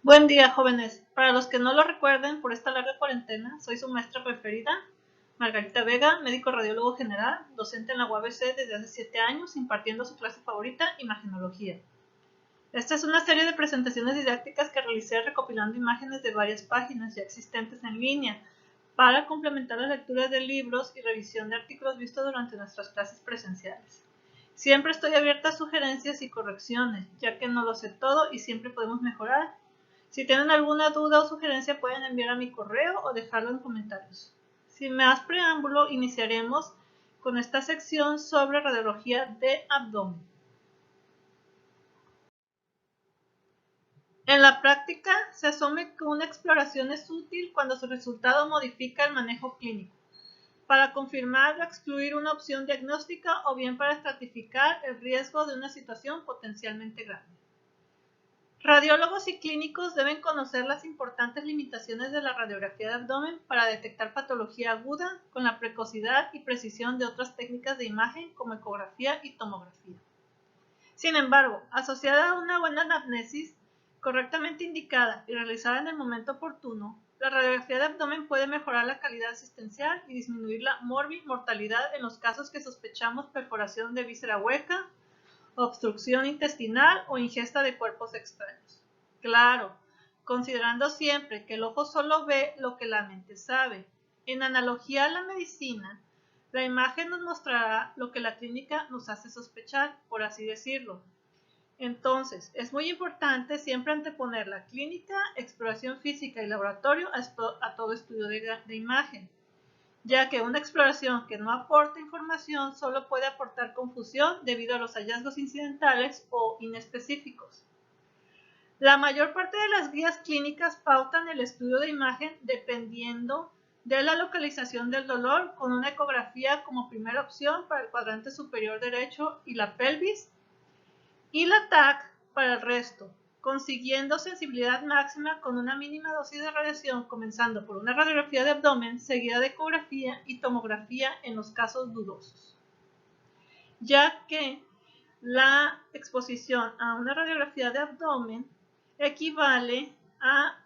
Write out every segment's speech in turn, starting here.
Buen día, jóvenes. Para los que no lo recuerden, por esta larga cuarentena, soy su maestra preferida, Margarita Vega, médico radiólogo general, docente en la UABC desde hace 7 años, impartiendo su clase favorita, imagenología. Esta es una serie de presentaciones didácticas que realicé recopilando imágenes de varias páginas ya existentes en línea, para complementar la lectura de libros y revisión de artículos vistos durante nuestras clases presenciales. Siempre estoy abierta a sugerencias y correcciones, ya que no lo sé todo y siempre podemos mejorar. Si tienen alguna duda o sugerencia pueden enviar a mi correo o dejarlo en comentarios. Sin más preámbulo, iniciaremos con esta sección sobre radiología de abdomen. En la práctica, se asume que una exploración es útil cuando su resultado modifica el manejo clínico, para confirmar o excluir una opción diagnóstica o bien para estratificar el riesgo de una situación potencialmente grave. Radiólogos y clínicos deben conocer las importantes limitaciones de la radiografía de abdomen para detectar patología aguda con la precocidad y precisión de otras técnicas de imagen como ecografía y tomografía. Sin embargo, asociada a una buena anamnesis correctamente indicada y realizada en el momento oportuno, la radiografía de abdomen puede mejorar la calidad asistencial y disminuir la mortalidad en los casos que sospechamos perforación de víscera hueca, obstrucción intestinal o ingesta de cuerpos extraños. Claro, considerando siempre que el ojo solo ve lo que la mente sabe. En analogía a la medicina, la imagen nos mostrará lo que la clínica nos hace sospechar, por así decirlo. Entonces, es muy importante siempre anteponer la clínica, exploración física y laboratorio a todo estudio de imagen, ya que una exploración que no aporta información solo puede aportar confusión debido a los hallazgos incidentales o inespecíficos. La mayor parte de las guías clínicas pautan el estudio de imagen dependiendo de la localización del dolor, con una ecografía como primera opción para el cuadrante superior derecho y la pelvis, y la TAC para el resto, consiguiendo sensibilidad máxima con una mínima dosis de radiación, comenzando por una radiografía de abdomen, seguida de ecografía y tomografía en los casos dudosos, ya que la exposición a una radiografía de abdomen equivale a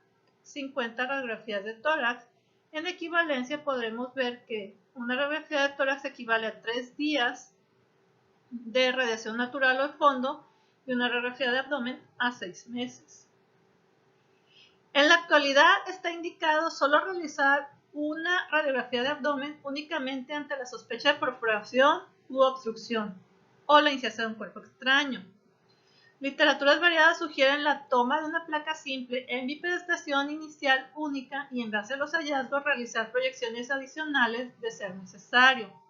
50 radiografías de tórax. En equivalencia podremos ver que una radiografía de tórax equivale a 3 días de radiación natural o de fondo y una radiografía de abdomen a 6 meses. En la actualidad está indicado solo realizar una radiografía de abdomen únicamente ante la sospecha de perforación u obstrucción o la ingesta de un cuerpo extraño. Literaturas variadas sugieren la toma de una placa simple en bipedestación inicial única y en base a los hallazgos realizar proyecciones adicionales de ser necesario.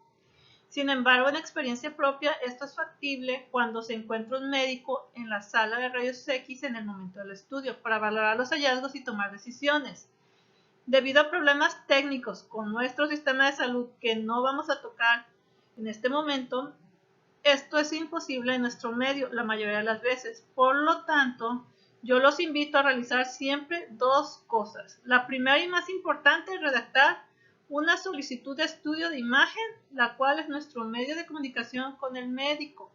Sin embargo, en experiencia propia, esto es factible cuando se encuentra un médico en la sala de rayos X en el momento del estudio para valorar los hallazgos y tomar decisiones. Debido a problemas técnicos con nuestro sistema de salud que no vamos a tocar en este momento, esto es imposible en nuestro medio la mayoría de las veces. Por lo tanto, yo los invito a realizar siempre dos cosas. La primera y más importante es redactar una solicitud de estudio de imagen, la cual es nuestro medio de comunicación con el médico,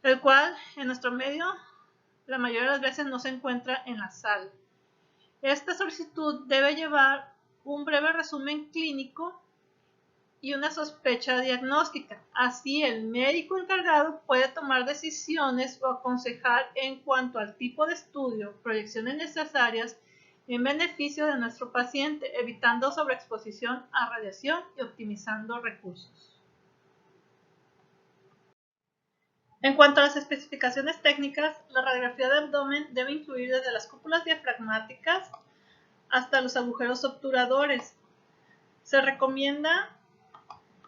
el cual en nuestro medio la mayoría de las veces no se encuentra en la sala. Esta solicitud debe llevar un breve resumen clínico y una sospecha diagnóstica. Así, el médico encargado puede tomar decisiones o aconsejar en cuanto al tipo de estudio, proyecciones necesarias en beneficio de nuestro paciente, evitando sobreexposición a radiación y optimizando recursos. En cuanto a las especificaciones técnicas, la radiografía de abdomen debe incluir desde las cúpulas diafragmáticas hasta los agujeros obturadores. Se recomienda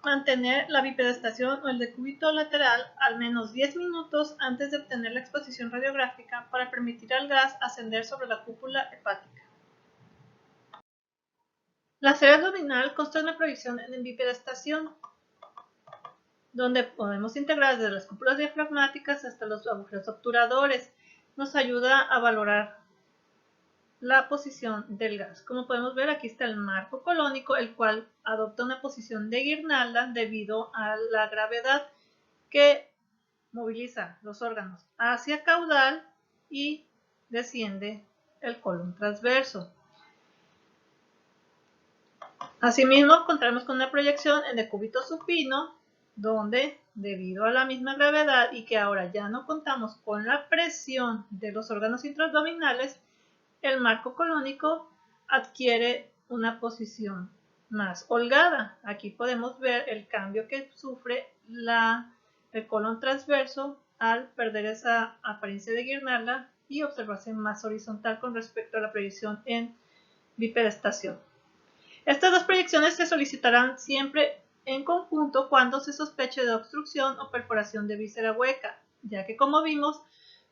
mantener la bipedestación o el decúbito lateral al menos 10 minutos antes de obtener la exposición radiográfica para permitir al gas ascender sobre la cúpula hepática. La serie abdominal consta de una proyección en bipedestación, donde podemos integrar desde las cúpulas diafragmáticas hasta los agujeros obturadores. Nos ayuda a valorar la posición del gas. Como podemos ver, aquí está el marco colónico, el cual adopta una posición de guirnalda debido a la gravedad que moviliza los órganos hacia caudal y desciende el colon transverso. Asimismo, contaremos con una proyección en decúbito supino, donde, debido a la misma gravedad y que ahora ya no contamos con la presión de los órganos intraabdominales, el marco colónico adquiere una posición más holgada. Aquí podemos ver el cambio que sufre el colon transverso al perder esa apariencia de guirnalda y observarse más horizontal con respecto a la proyección en bipedestación. Estas dos proyecciones se solicitarán siempre en conjunto cuando se sospeche de obstrucción o perforación de víscera hueca, ya que, como vimos,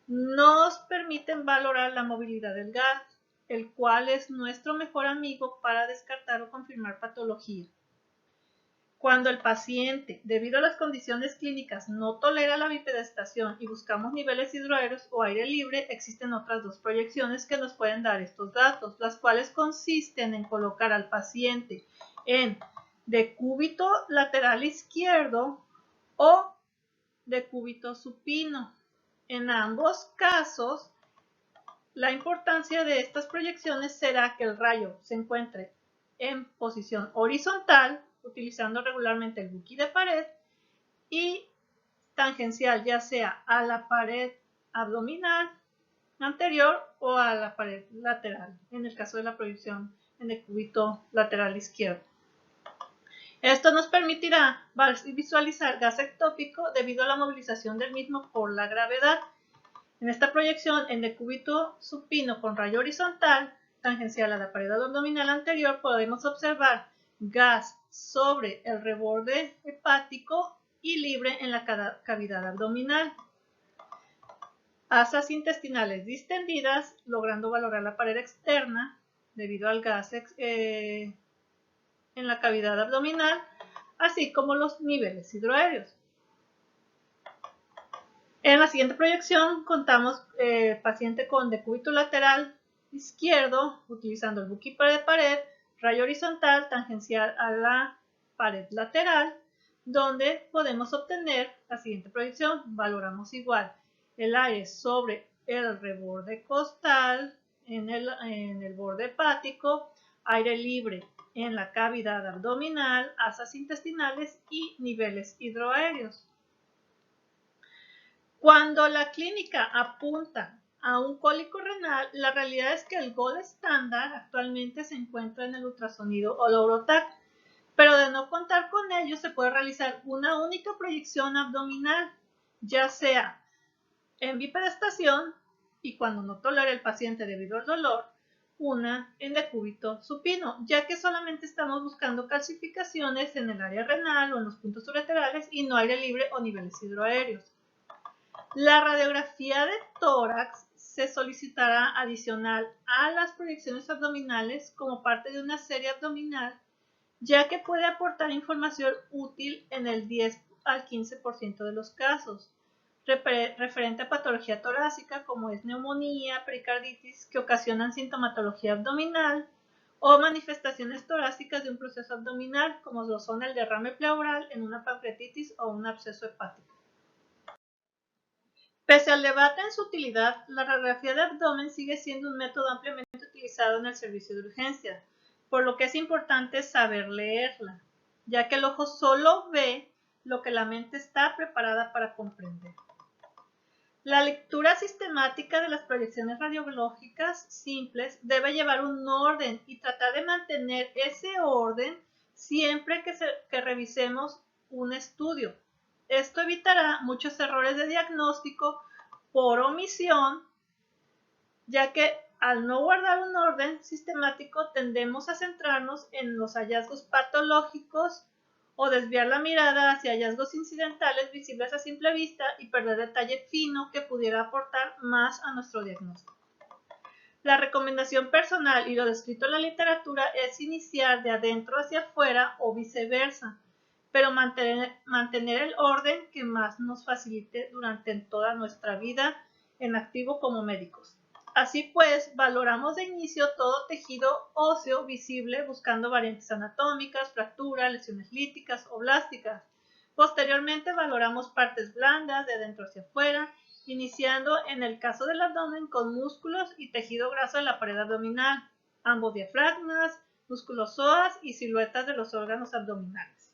nos permiten valorar la movilidad del gas, el cual es nuestro mejor amigo para descartar o confirmar patología. Cuando el paciente, debido a las condiciones clínicas, no tolera la bipedestación y buscamos niveles hidroaéreos o aire libre, existen otras dos proyecciones que nos pueden dar estos datos, las cuales consisten en colocar al paciente en decúbito lateral izquierdo o decúbito supino. En ambos casos, la importancia de estas proyecciones será que el rayo se encuentre en posición horizontal, utilizando regularmente el buki de pared, y tangencial, ya sea a la pared abdominal anterior o a la pared lateral, en el caso de la proyección en decúbito lateral izquierdo. Esto nos permitirá visualizar gas ectópico debido a la movilización del mismo por la gravedad. En esta proyección en decúbito supino con rayo horizontal, tangencial a la pared abdominal anterior, podemos observar gas sobre el reborde hepático y libre en la cavidad abdominal. Asas intestinales distendidas, logrando valorar la pared externa debido al gas en la cavidad abdominal, así como los niveles hidroaéreos. En la siguiente proyección contamos paciente con decúbito lateral izquierdo, utilizando el buki de pared, rayo horizontal tangencial a la pared lateral, donde podemos obtener la siguiente proyección. Valoramos igual el aire sobre el reborde costal, en el borde hepático, aire libre en la cavidad abdominal, asas intestinales y niveles hidroaéreos. Cuando la clínica apunta a un cólico renal, la realidad es que el gold estándar actualmente se encuentra en el ultrasonido Ologrotac, pero de no contar con ello se puede realizar una única proyección abdominal, ya sea en bipedestación y cuando no tolera el paciente debido al dolor, una en decúbito supino, ya que solamente estamos buscando calcificaciones en el área renal o en los puntos ureterales y no aire libre o niveles hidroaéreos. La radiografía de tórax se solicitará adicional a las proyecciones abdominales como parte de una serie abdominal, ya que puede aportar información útil en el 10 al 15% de los casos, referente a patología torácica como es neumonía, pericarditis, que ocasionan sintomatología abdominal, o manifestaciones torácicas de un proceso abdominal, como lo son el derrame pleural en una pancreatitis o un absceso hepático. Pese al debate en su utilidad, la radiografía de abdomen sigue siendo un método ampliamente utilizado en el servicio de urgencia, por lo que es importante saber leerla, ya que el ojo solo ve lo que la mente está preparada para comprender. La lectura sistemática de las proyecciones radiológicas simples debe llevar un orden y tratar de mantener ese orden siempre que revisemos un estudio. Esto evitará muchos errores de diagnóstico por omisión, ya que al no guardar un orden sistemático tendemos a centrarnos en los hallazgos patológicos o desviar la mirada hacia hallazgos incidentales visibles a simple vista y perder detalle fino que pudiera aportar más a nuestro diagnóstico. La recomendación personal y lo descrito en la literatura es iniciar de adentro hacia afuera o viceversa, pero mantener el orden que más nos facilite durante toda nuestra vida en activo como médicos. Así pues, valoramos de inicio todo tejido óseo visible buscando variantes anatómicas, fracturas, lesiones líticas o blásticas. Posteriormente valoramos partes blandas de dentro hacia afuera iniciando en el caso del abdomen con músculos y tejido graso de la pared abdominal, ambos diafragmas, músculos psoas y siluetas de los órganos abdominales.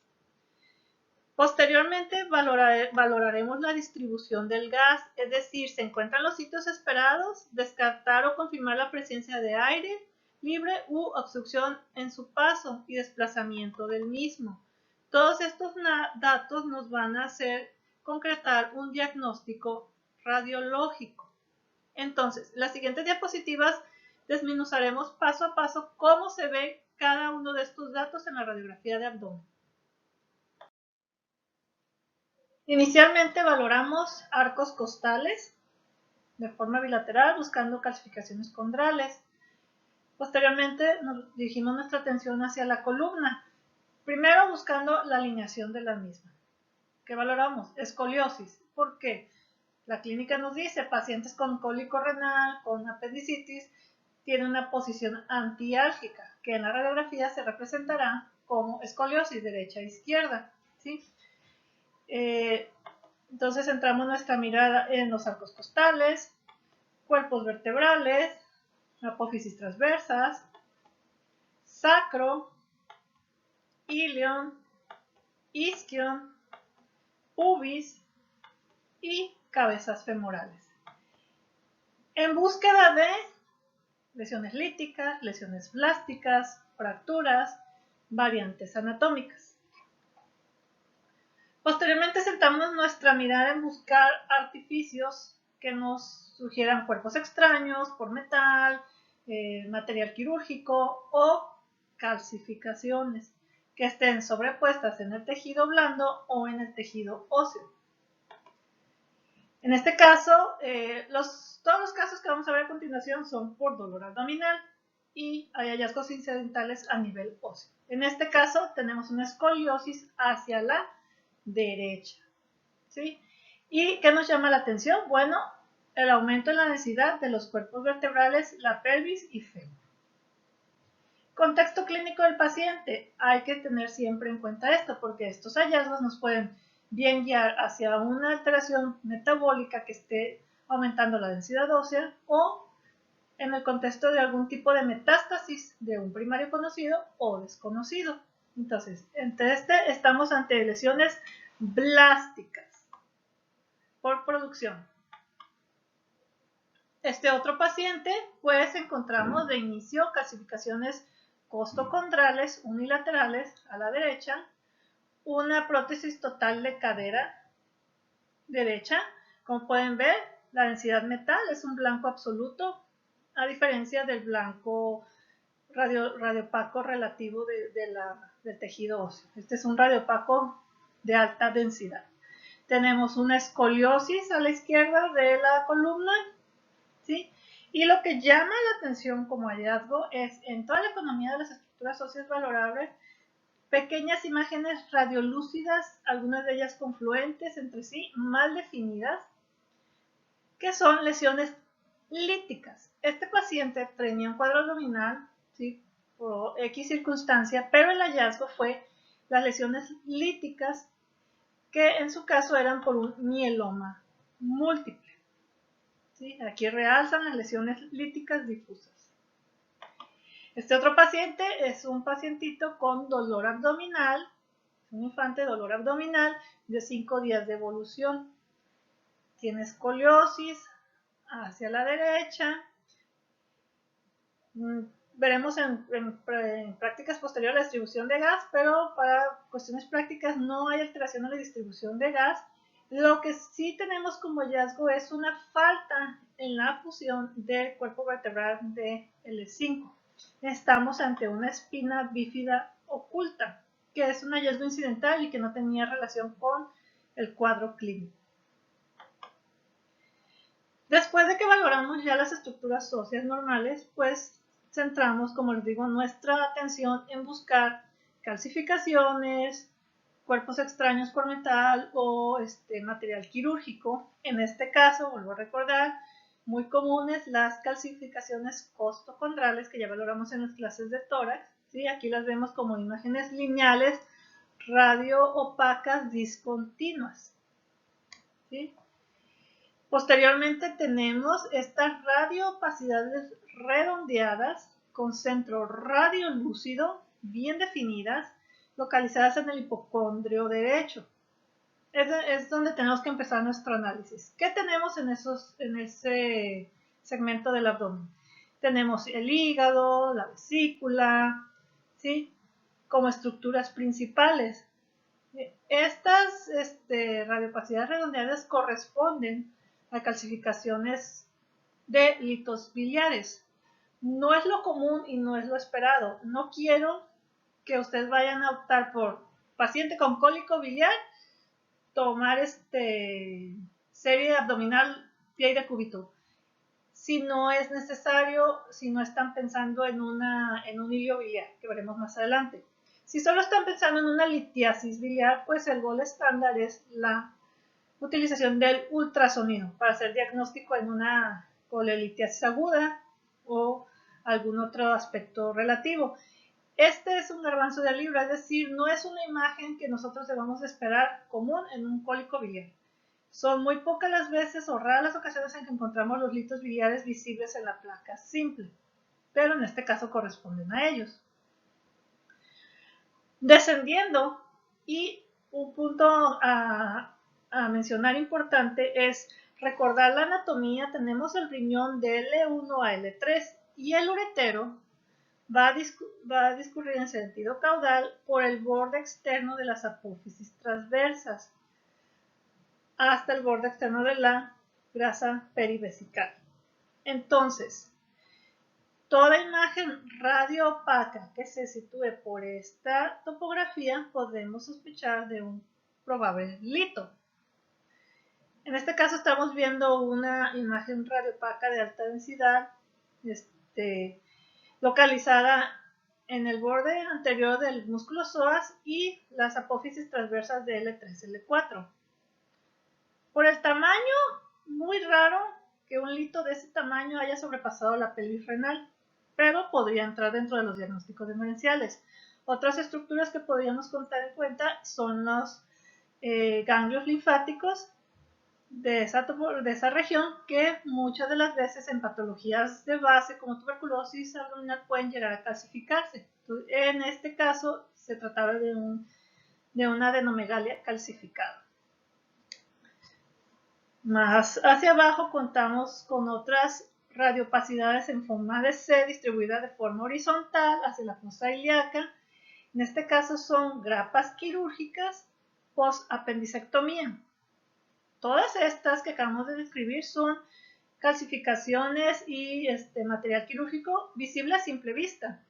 Posteriormente valoraremos la distribución del gas, es decir, se encuentran los sitios esperados, descartar o confirmar la presencia de aire libre u obstrucción en su paso y desplazamiento del mismo. Todos estos datos nos van a hacer concretar un diagnóstico radiológico. Entonces, las siguientes diapositivas desmenuzaremos paso a paso cómo se ve cada uno de estos datos en la radiografía de abdomen. Inicialmente valoramos arcos costales de forma bilateral buscando calcificaciones condrales. Posteriormente nos dirigimos nuestra atención hacia la columna, primero buscando la alineación de la misma. ¿Qué valoramos? Escoliosis. ¿Por qué? La clínica nos dice pacientes con cólico renal, con apendicitis, tienen una posición antiálgica, que en la radiografía se representará como escoliosis derecha e izquierda, ¿sí? Entonces centramos nuestra mirada en los arcos costales, cuerpos vertebrales, apófisis transversas, sacro, ilion, isquion, pubis y cabezas femorales. En búsqueda de lesiones líticas, lesiones plásticas, fracturas, variantes anatómicas. Posteriormente centramos nuestra mirada en buscar artificios que nos sugieran cuerpos extraños por metal, material quirúrgico o calcificaciones que estén sobrepuestas en el tejido blando o en el tejido óseo. En este caso, todos los casos que vamos a ver a continuación son por dolor abdominal y hay hallazgos incidentales a nivel óseo. En este caso tenemos una escoliosis hacia la derecha, ¿sí? ¿Y qué nos llama la atención? Bueno, el aumento en la densidad de los cuerpos vertebrales, la pelvis y fémur. Contexto clínico del paciente. Hay que tener siempre en cuenta esto porque estos hallazgos nos pueden bien guiar hacia una alteración metabólica que esté aumentando la densidad ósea o en el contexto de algún tipo de metástasis de un primario conocido o desconocido. Entonces, entre estamos ante lesiones blásticas por producción. Este otro paciente, pues encontramos de inicio calcificaciones costocondrales unilaterales a la derecha, una prótesis total de cadera derecha. Como pueden ver, la densidad metal es un blanco absoluto, a diferencia del blanco radiopaco relativo del tejido óseo. Este es un radiopaco de alta densidad. Tenemos una escoliosis a la izquierda de la columna, ¿sí? Y lo que llama la atención como hallazgo es en toda la economía de las estructuras óseas valorables, pequeñas imágenes radiolúcidas, algunas de ellas confluentes entre sí, mal definidas, que son lesiones líticas. Este paciente tenía un cuadro abdominal, ¿sí?, por X circunstancia, pero el hallazgo fue las lesiones líticas que en su caso eran por un mieloma múltiple, ¿sí? Aquí realzan las lesiones líticas difusas. Este otro paciente es un pacientito con dolor abdominal, un infante de dolor abdominal de 5 días de evolución. Tiene escoliosis hacia la derecha. Veremos en prácticas posteriores la distribución de gas, pero para cuestiones prácticas no hay alteración en la distribución de gas. Lo que sí tenemos como hallazgo es una falta en la fusión del cuerpo vertebral de L5. Estamos ante una espina bífida oculta, que es un hallazgo incidental y que no tenía relación con el cuadro clínico. Después de que valoramos ya las estructuras óseas normales, pues centramos, como les digo, nuestra atención en buscar calcificaciones, cuerpos extraños por metal o material quirúrgico. En este caso, vuelvo a recordar, muy comunes las calcificaciones costocondrales que ya valoramos en las clases de tórax, ¿sí? Aquí las vemos como imágenes lineales radio opacas discontinuas, ¿sí? Posteriormente tenemos estas radioopacidades redondeadas con centro radiolúcido bien definidas, localizadas en el hipocondrio derecho. Es donde tenemos que empezar nuestro análisis. ¿Qué tenemos en ese segmento del abdomen? Tenemos el hígado, la vesícula, ¿sí? Como estructuras principales. Estas radiopacidades redondeadas corresponden a calcificaciones de litos biliares. No es lo común y no es lo esperado. No quiero que ustedes vayan a optar por paciente con cólico biliar, tomar serie abdominal pie de cúbito. Si no es necesario, si no están pensando en un hilio biliar, que veremos más adelante. Si solo están pensando en una litiasis biliar, pues el gol estándar es la utilización del ultrasonido para hacer diagnóstico en una colelitiasis aguda o algún otro aspecto relativo. Este es un garbanzo de libra, es decir, no es una imagen que nosotros debamos esperar común en un cólico biliar. Son muy pocas las veces o raras las ocasiones en que encontramos los litos biliares visibles en la placa simple, pero en este caso corresponden a ellos. Descendiendo, y un punto a mencionar importante es recordar la anatomía. Tenemos el riñón de L1 a L3 y el uretero va a discurrir en sentido caudal por el borde externo de las apófisis transversas hasta el borde externo de la grasa perivesical. Entonces, toda imagen radioopaca que se sitúe por esta topografía podemos sospechar de un probable lito. En este caso estamos viendo una imagen radioopaca de alta densidad localizada en el borde anterior del músculo psoas y las apófisis transversas de L3, L4. Por el tamaño, muy raro que un lito de ese tamaño haya sobrepasado la pelvis renal, pero podría entrar dentro de los diagnósticos diferenciales. Otras estructuras que podríamos contar en cuenta son los ganglios linfáticos de esa región, que muchas de las veces en patologías de base como tuberculosis abdominal pueden llegar a calcificarse. En este caso se trataba de una adenomegalia calcificada. Más hacia abajo contamos con otras radioopacidades en forma de C distribuidas de forma horizontal hacia la fosa ilíaca. En este caso son grapas quirúrgicas post-apendicectomía. Todas estas que acabamos de describir son calcificaciones y material quirúrgico visible a simple vista,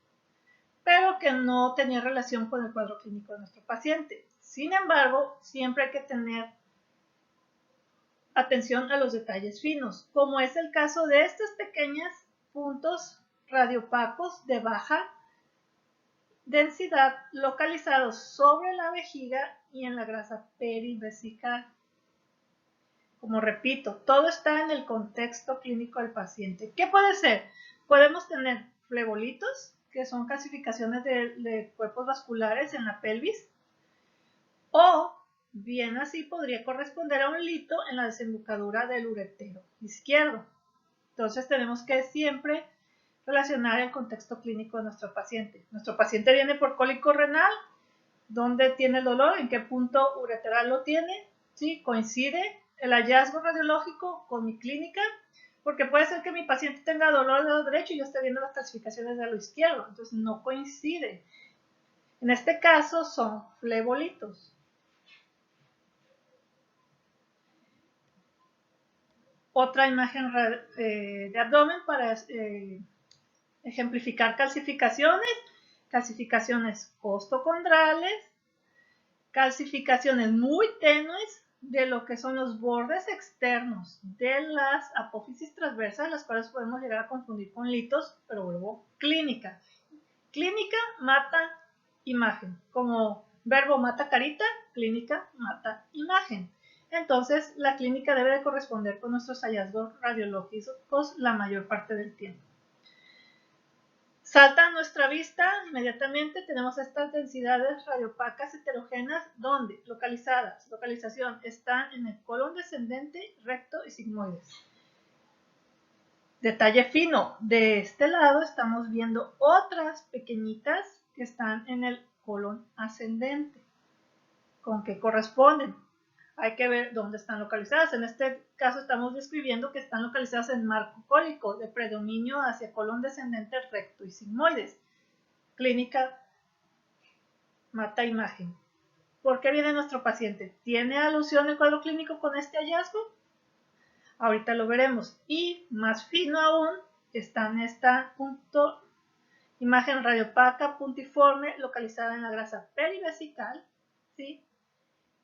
pero que no tenía relación con el cuadro clínico de nuestro paciente. Sin embargo, siempre hay que tener atención a los detalles finos, como es el caso de estos pequeños puntos radiopacos de baja densidad localizados sobre la vejiga y en la grasa perivesical. Como repito, todo está en el contexto clínico del paciente. ¿Qué puede ser? Podemos tener flebolitos, que son calcificaciones de cuerpos vasculares en la pelvis, o bien así podría corresponder a un lito en la desembocadura del uretero izquierdo. Entonces tenemos que siempre relacionar el contexto clínico de nuestro paciente. Nuestro paciente viene por cólico renal, ¿dónde tiene el dolor? ¿En qué punto ureteral lo tiene? ¿Sí? ¿Coincide el hallazgo radiológico con mi clínica? Porque puede ser que mi paciente tenga dolor del lado derecho y yo esté viendo las calcificaciones del lado izquierdo, entonces no coincide. En este caso son flebolitos. Otra imagen de abdomen para ejemplificar calcificaciones costocondrales, calcificaciones muy tenues de lo que son los bordes externos de las apófisis transversas, las cuales podemos llegar a confundir con litos, pero luego clínica. Clínica mata imagen, como verbo mata carita, clínica mata imagen. Entonces, la clínica debe de corresponder con nuestros hallazgos radiológicos la mayor parte del tiempo. Salta a nuestra vista, inmediatamente tenemos estas densidades radiopacas heterogéneas donde localización están en el colon descendente, recto y sigmoides. Detalle fino, de este lado estamos viendo otras pequeñitas que están en el colon ascendente. ¿Con qué corresponden? Hay que ver dónde están localizadas. En este caso estamos describiendo que están localizadas en marco cólico, de predominio hacia colon descendente, recto y sigmoides. Clínica, mata imagen. ¿Por qué viene nuestro paciente? ¿Tiene alusión el cuadro clínico con este hallazgo? Ahorita lo veremos. Y más fino aún, está en esta imagen radiopaca puntiforme localizada en la grasa perivesical, ¿sí?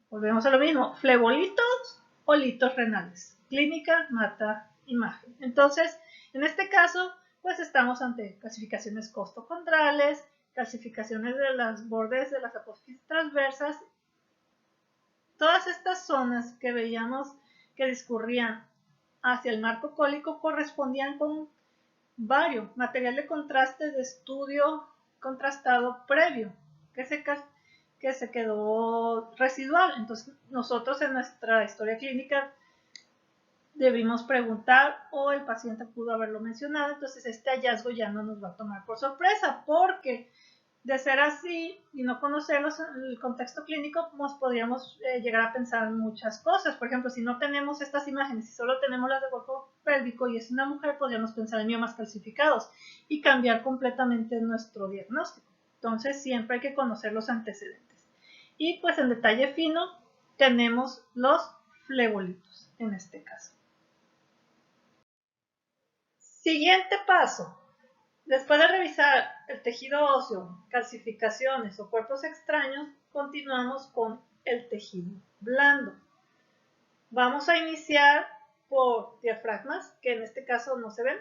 Volvemos a lo mismo, flebolitos o litos renales. Clínica, mata, imagen. Entonces, en este caso, pues estamos ante calcificaciones costocondrales, calcificaciones de los bordes de las apófisis transversas. Todas estas zonas que veíamos que discurrían hacia el marco cólico correspondían con varios material de contraste de estudio contrastado previo que se quedó residual. Entonces nosotros en nuestra historia clínica debimos preguntar o el paciente pudo haberlo mencionado. Entonces este hallazgo ya no nos va a tomar por sorpresa, porque de ser así y no conocerlos en el contexto clínico, pues podríamos llegar a pensar muchas cosas. Por ejemplo, si no tenemos estas imágenes y solo tenemos las de cuerpo pélvico y es una mujer, podríamos pensar en miomas calcificados y cambiar completamente nuestro diagnóstico. Entonces siempre hay que conocer los antecedentes. Y pues en detalle fino tenemos los flebolitos en este caso. Siguiente paso. Después de revisar el tejido óseo, calcificaciones o cuerpos extraños, continuamos con el tejido blando. Vamos a iniciar por diafragmas, que en este caso no se ven,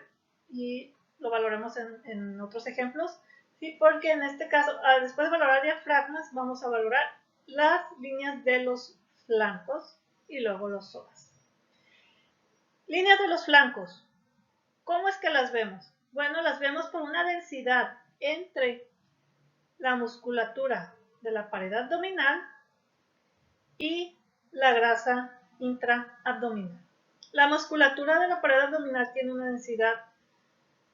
y lo valoremos en otros ejemplos, ¿sí? Porque en este caso, después de valorar diafragmas, vamos a valorar las líneas de los flancos y luego los psoas. Líneas de los flancos. ¿Cómo es que las vemos? Bueno, las vemos por una densidad entre la musculatura de la pared abdominal y la grasa intraabdominal. La musculatura de la pared abdominal tiene una densidad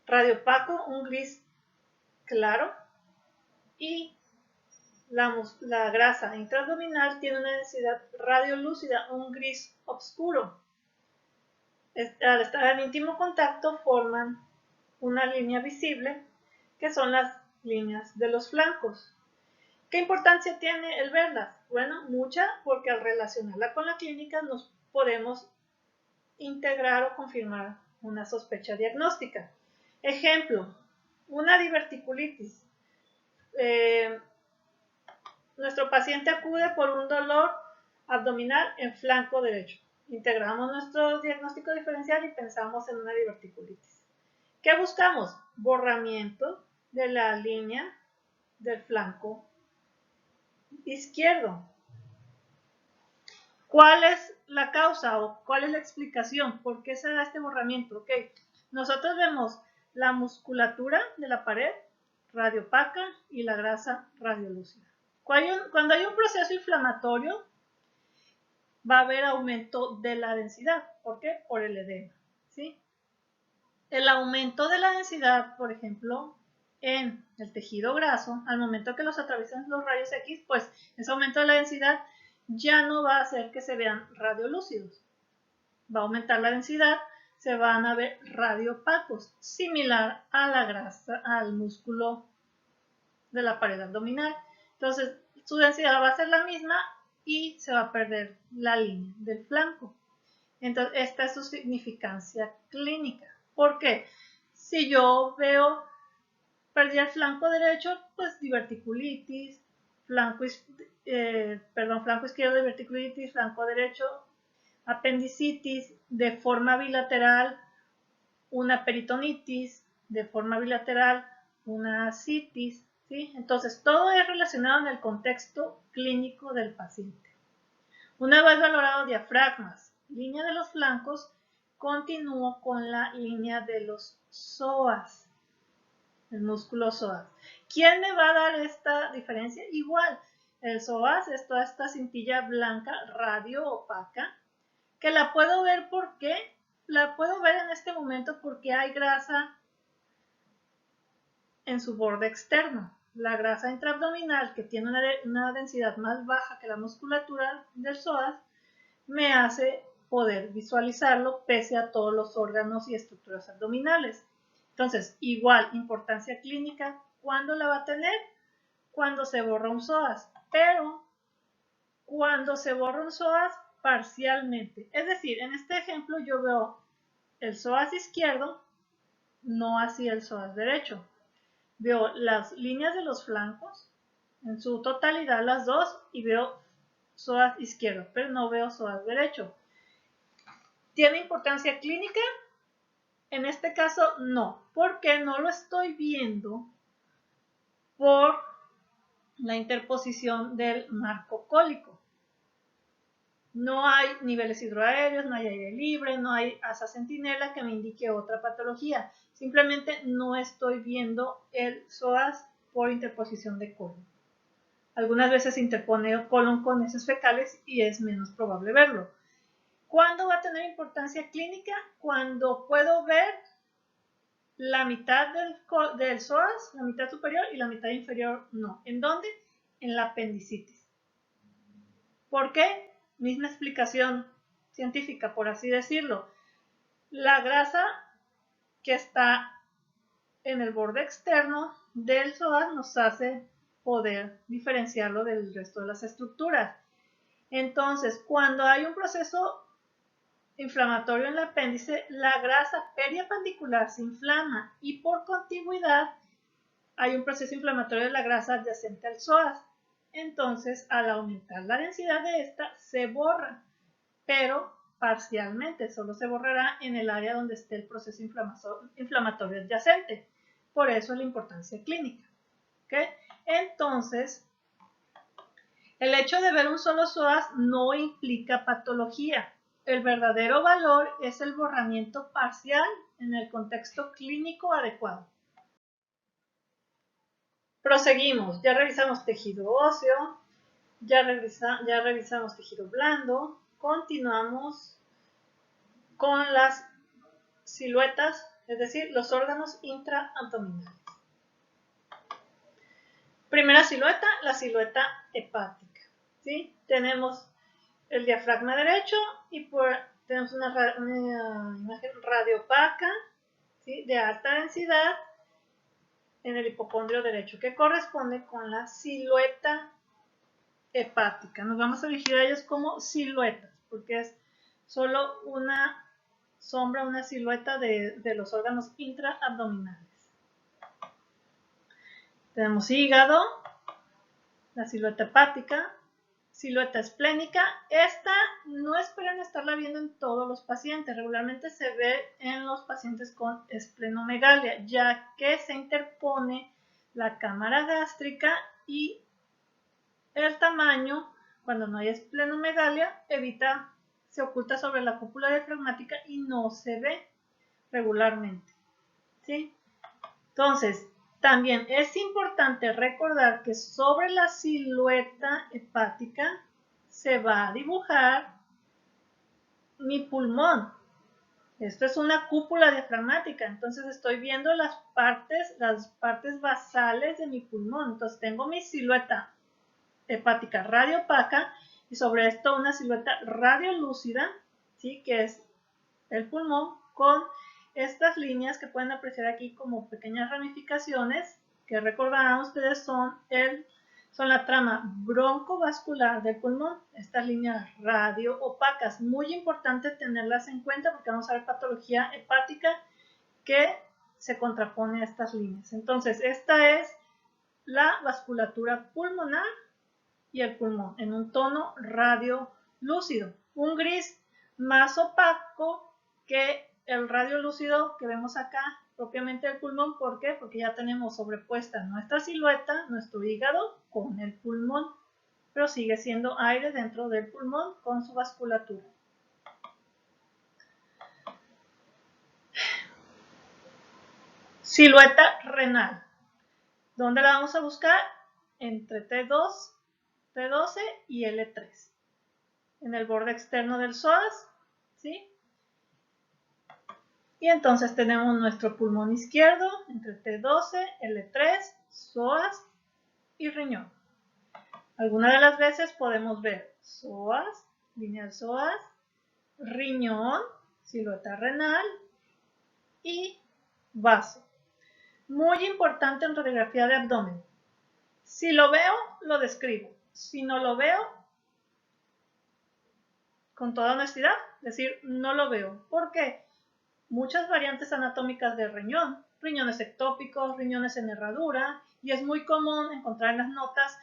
radiopaco, un gris claro, y la grasa intraabdominal tiene una densidad radiolúcida, un gris oscuro. Al estar en íntimo contacto forman una línea visible, que son las líneas de los flancos. ¿Qué importancia tiene el verlas? Bueno, mucha, porque al relacionarla con la clínica nos podemos integrar o confirmar una sospecha diagnóstica. Ejemplo, una diverticulitis. Nuestro paciente acude por un dolor abdominal en flanco derecho. Integramos nuestro diagnóstico diferencial y pensamos en una diverticulitis. ¿Qué buscamos? Borramiento de la línea del flanco izquierdo. ¿Cuál es la causa o cuál es la explicación? ¿Por qué se da este borramiento? Ok, nosotros vemos la musculatura de la pared radiopaca y la grasa radiolúcida. Cuando hay un proceso inflamatorio, va a haber aumento de la densidad. ¿Por qué? Por el edema, ¿sí? El aumento de la densidad, por ejemplo, en el tejido graso, al momento que los atraviesan los rayos X, pues ese aumento de la densidad ya no va a hacer que se vean radiolúcidos. Va a aumentar la densidad, se van a ver radiopacos, similar a la grasa, al músculo de la pared abdominal. Entonces, su densidad va a ser la misma y se va a perder la línea del flanco. Entonces, esta es su significancia clínica. ¿Por qué? Si yo veo perdí el flanco derecho, pues diverticulitis, flanco izquierdo diverticulitis, flanco derecho apendicitis, de forma bilateral una peritonitis, de forma bilateral una ascitis, ¿sí? Entonces todo es relacionado en el contexto clínico del paciente. Una vez valorado diafragmas, línea de los flancos, continúo con la línea de los psoas. el músculo psoas. ¿Quién me va a dar esta diferencia? Igual, el psoas es toda esta cintilla blanca radio opaca, que la puedo ver porque la puedo ver en este momento porque hay grasa en su borde externo. La grasa intraabdominal, que tiene una densidad más baja que la musculatura del psoas, me hace poder visualizarlo pese a todos los órganos y estructuras abdominales. Entonces, igual, importancia clínica, ¿cuándo la va a tener? Cuando se borra un psoas, pero cuando se borra un psoas parcialmente. Es decir, en este ejemplo yo veo el psoas izquierdo, no así el psoas derecho. Veo las líneas de los flancos, en su totalidad las dos, y veo psoas izquierdo, pero no veo psoas derecho. ¿Tiene importancia clínica? En este caso no, porque no lo estoy viendo por la interposición del marco cólico. No hay niveles hidroaéreos, no hay aire libre, no hay asa centinela que me indique otra patología. Simplemente no estoy viendo el psoas por interposición de colon. Algunas veces se interpone colon con heces fecales y es menos probable verlo. ¿Cuándo va a tener importancia clínica? Cuando puedo ver la mitad del psoas, la mitad superior y la mitad inferior no. ¿En dónde? En la apendicitis. ¿Por qué? Misma explicación científica, por así decirlo. La grasa que está en el borde externo del psoas nos hace poder diferenciarlo del resto de las estructuras. Entonces, cuando hay un proceso inflamatorio en el apéndice, la grasa periapendicular se inflama y por contigüidad hay un proceso inflamatorio de la grasa adyacente al psoas. Entonces, al aumentar la densidad de esta, se borra, pero parcialmente, solo se borrará en el área donde esté el proceso inflamatorio adyacente. Por eso la importancia clínica. ¿Okay? Entonces, el hecho de ver un solo psoas no implica patología. El verdadero valor es el borramiento parcial en el contexto clínico adecuado. Proseguimos, ya revisamos tejido óseo, ya revisamos tejido blando, continuamos con las siluetas, es decir, los órganos intraabdominales. Primera silueta, la silueta hepática. ¿Sí? Tenemos el diafragma derecho y tenemos una imagen radiopaca, ¿sí? De alta densidad en el hipocondrio derecho, que corresponde con la silueta hepática. Nos vamos a dirigir a ellos como siluetas, porque es solo una sombra, una silueta de los órganos intraabdominales. Tenemos hígado, la silueta hepática, silueta esplénica. Esta no esperen estarla viendo en todos los pacientes. Regularmente se ve en los pacientes con esplenomegalia, ya que se interpone la cámara gástrica y el tamaño, cuando no hay esplenomegalia, se oculta sobre la cúpula diafragmática y no se ve regularmente. ¿Sí? Entonces, también es importante recordar que sobre la silueta hepática se va a dibujar mi pulmón. Esto es una cúpula diafragmática, entonces estoy viendo las partes basales de mi pulmón. Entonces tengo mi silueta hepática radiopaca y sobre esto una silueta radiolúcida, ¿sí? Que es el pulmón con estas líneas que pueden apreciar aquí como pequeñas ramificaciones, que recordarán ustedes son la trama broncovascular del pulmón, estas líneas radioopacas. Muy importante tenerlas en cuenta porque vamos a ver patología hepática que se contrapone a estas líneas. Entonces, esta es la vasculatura pulmonar y el pulmón en un tono radiolúcido, un gris más opaco que el radiolúcido que vemos acá propiamente del pulmón. ¿Por qué? Porque ya tenemos sobrepuesta nuestra silueta, nuestro hígado con el pulmón, pero sigue siendo aire dentro del pulmón con su vasculatura. Silueta renal. ¿Dónde la vamos a buscar? Entre T2, T12 y L3. En el borde externo del psoas, ¿sí? Y entonces tenemos nuestro pulmón izquierdo entre T12, L3, psoas y riñón. Algunas de las veces podemos ver psoas, lineal psoas, riñón, silueta renal y vaso. Muy importante en radiografía de abdomen. Si lo veo, lo describo. Si no lo veo, con toda honestidad, decir no lo veo. ¿Por qué? Muchas variantes anatómicas del riñón, riñones ectópicos, riñones en herradura, y es muy común encontrar en las notas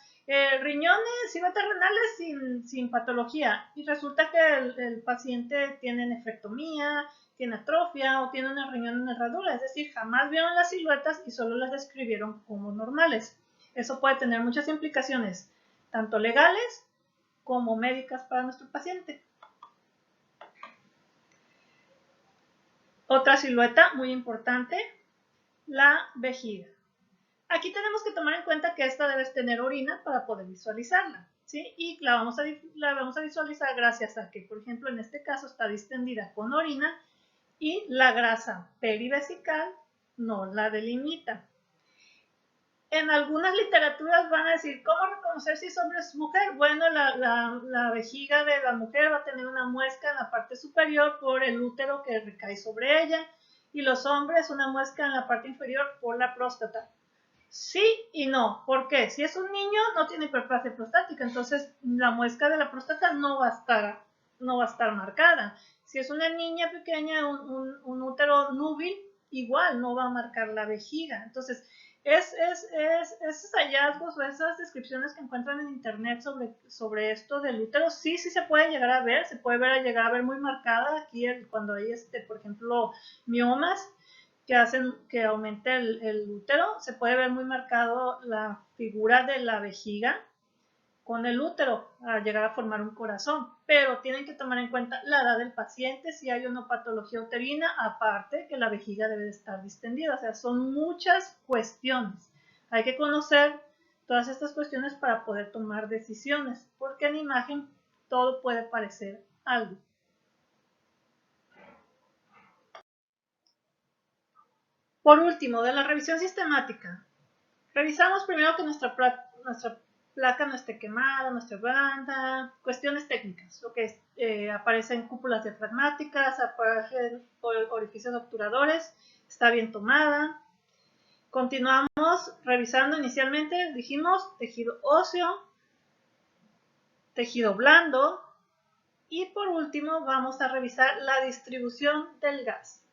riñones, siluetas renales sin patología, y resulta que el paciente tiene nefrectomía, tiene atrofia o tiene una riñón en herradura, es decir, jamás vieron las siluetas y solo las describieron como normales. Eso puede tener muchas implicaciones, tanto legales como médicas para nuestro paciente. Otra silueta muy importante, la vejiga. Aquí tenemos que tomar en cuenta que esta debe tener orina para poder visualizarla, ¿sí? Y la vamos a visualizar gracias a que, por ejemplo, en este caso está distendida con orina y la grasa perivesical no la delimita. En algunas literaturas van a decir, ¿cómo reconocer si es hombre o es mujer? Bueno, la vejiga de la mujer va a tener una muesca en la parte superior por el útero que recae sobre ella, y los hombres una muesca en la parte inferior por la próstata. Sí y no. ¿Por qué? Si es un niño, no tiene hiperplasia prostática, entonces la muesca de la próstata no va a estar marcada. Si es una niña pequeña, un útero núbil, igual no va a marcar la vejiga. Entonces, esos hallazgos o esas descripciones que encuentran en internet sobre esto del útero, sí se puede llegar a ver, llegar a ver muy marcada aquí cuando hay, por ejemplo, miomas que hacen que aumente el útero, se puede ver muy marcado la figura de la vejiga con el útero a llegar a formar un corazón, pero tienen que tomar en cuenta la edad del paciente, si hay una patología uterina, aparte que la vejiga debe de estar distendida, o sea, son muchas cuestiones. Hay que conocer todas estas cuestiones para poder tomar decisiones, porque en imagen todo puede parecer algo. Por último, de la revisión sistemática, revisamos primero que nuestra placa no esté quemada, nuestra banda, cuestiones técnicas, lo que aparecen cúpulas diafragmáticas, aparecen orificios obturadores, está bien tomada. Continuamos revisando inicialmente, dijimos, tejido óseo, tejido blando, y por último vamos a revisar la distribución del gas.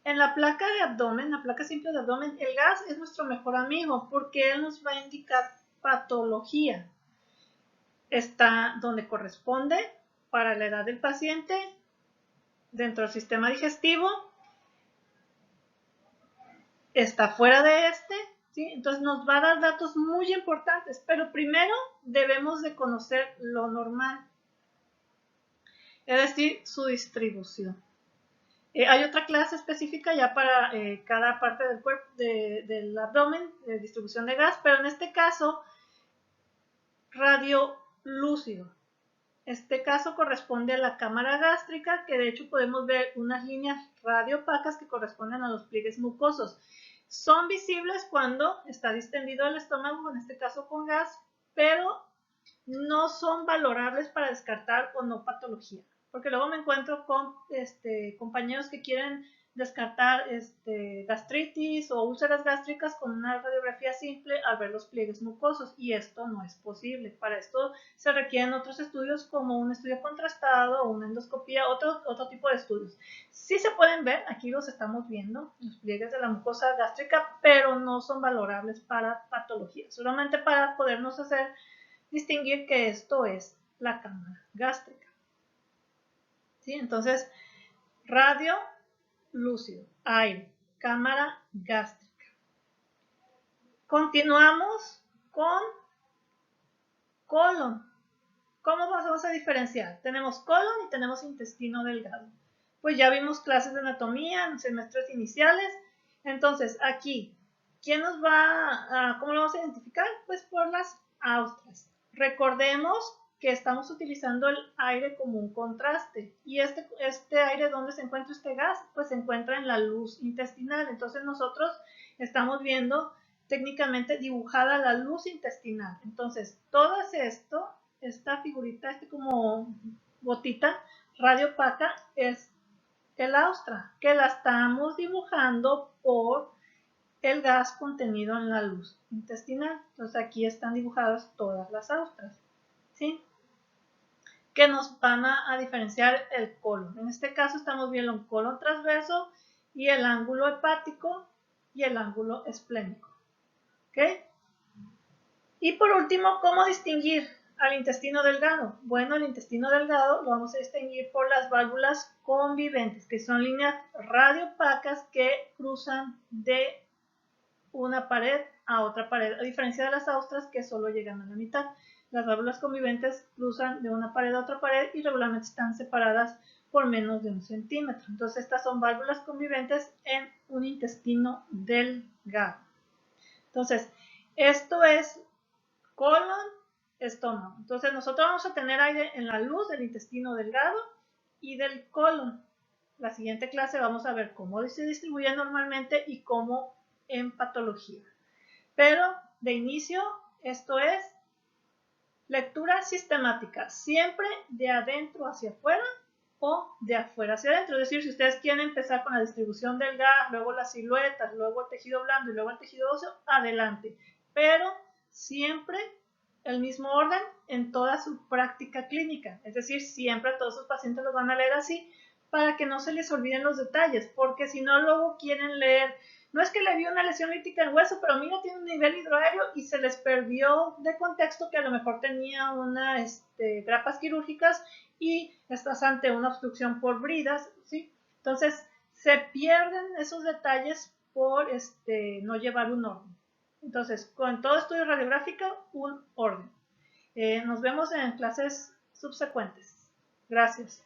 En la placa de abdomen, la placa simple de abdomen, el gas es nuestro mejor amigo porque él nos va a indicar patología. Está donde corresponde para la edad del paciente, dentro del sistema digestivo, está fuera de este, ¿sí? Entonces nos va a dar datos muy importantes, pero primero debemos de conocer lo normal, es decir, su distribución. Hay otra clase específica ya para cada parte del cuerpo, del abdomen, de distribución de gas, pero en este caso, radiolúcido. Este caso corresponde a la cámara gástrica, que de hecho podemos ver unas líneas radiopacas que corresponden a los pliegues mucosos. Son visibles cuando está distendido el estómago, en este caso con gas, pero no son valorables para descartar o no patología. Porque luego me encuentro con compañeros que quieren descartar gastritis o úlceras gástricas con una radiografía simple al ver los pliegues mucosos, y esto no es posible. Para esto se requieren otros estudios como un estudio contrastado o una endoscopía, otro tipo de estudios. Sí se pueden ver, aquí los estamos viendo, los pliegues de la mucosa gástrica, pero no son valorables para patología, solamente para podernos distinguir que esto es la cámara gástrica. ¿Sí? Entonces, radio lúcido, aire, cámara gástrica. Continuamos con colon. ¿Cómo vamos a diferenciar? Tenemos colon y tenemos intestino delgado. Pues ya vimos clases de anatomía en semestres iniciales. Entonces, aquí, ¿quién nos va a, cómo lo vamos a identificar? Pues por las austras. Recordemos que estamos utilizando el aire como un contraste. Y este aire, ¿dónde se encuentra este gas? Pues se encuentra en la luz intestinal. Entonces nosotros estamos viendo técnicamente dibujada la luz intestinal. Entonces, todo esto, esta figurita, como gotita radiopaca, es el austra, que la estamos dibujando por el gas contenido en la luz intestinal. Entonces aquí están dibujadas todas las austras, ¿sí? Que nos van a diferenciar el colon. En este caso estamos viendo un colon transverso y el ángulo hepático y el ángulo esplénico. ¿Ok? Y por último, ¿cómo distinguir al intestino delgado? Bueno, el intestino delgado lo vamos a distinguir por las válvulas conviventes, que son líneas radiopacas que cruzan de una pared a otra pared, a diferencia de las austras que solo llegan a la mitad. Las válvulas conviventes cruzan de una pared a otra pared y regularmente están separadas por menos de 1 centímetro. Entonces estas son válvulas conviventes en un intestino delgado. Entonces, esto es colon, estómago. Entonces nosotros vamos a tener aire en la luz del intestino delgado y del colon. La siguiente clase vamos a ver cómo se distribuye normalmente y cómo en patología. Pero de inicio, esto es lectura sistemática, siempre de adentro hacia afuera o de afuera hacia adentro. Es decir, si ustedes quieren empezar con la distribución del gas, luego las siluetas, luego el tejido blando y luego el tejido óseo, adelante. Pero siempre el mismo orden en toda su práctica clínica. Es decir, siempre a todos sus pacientes los van a leer así para que no se les olviden los detalles, porque si no luego quieren leer, no es que le vio una lesión lítica en hueso, pero mira, tiene un nivel hidroaéreo y se les perdió de contexto que a lo mejor tenía unas grapas quirúrgicas y estás ante una obstrucción por bridas, ¿sí? Entonces, se pierden esos detalles por no llevar un orden. Entonces, con todo estudio radiográfico, un orden. Nos vemos en clases subsecuentes. Gracias.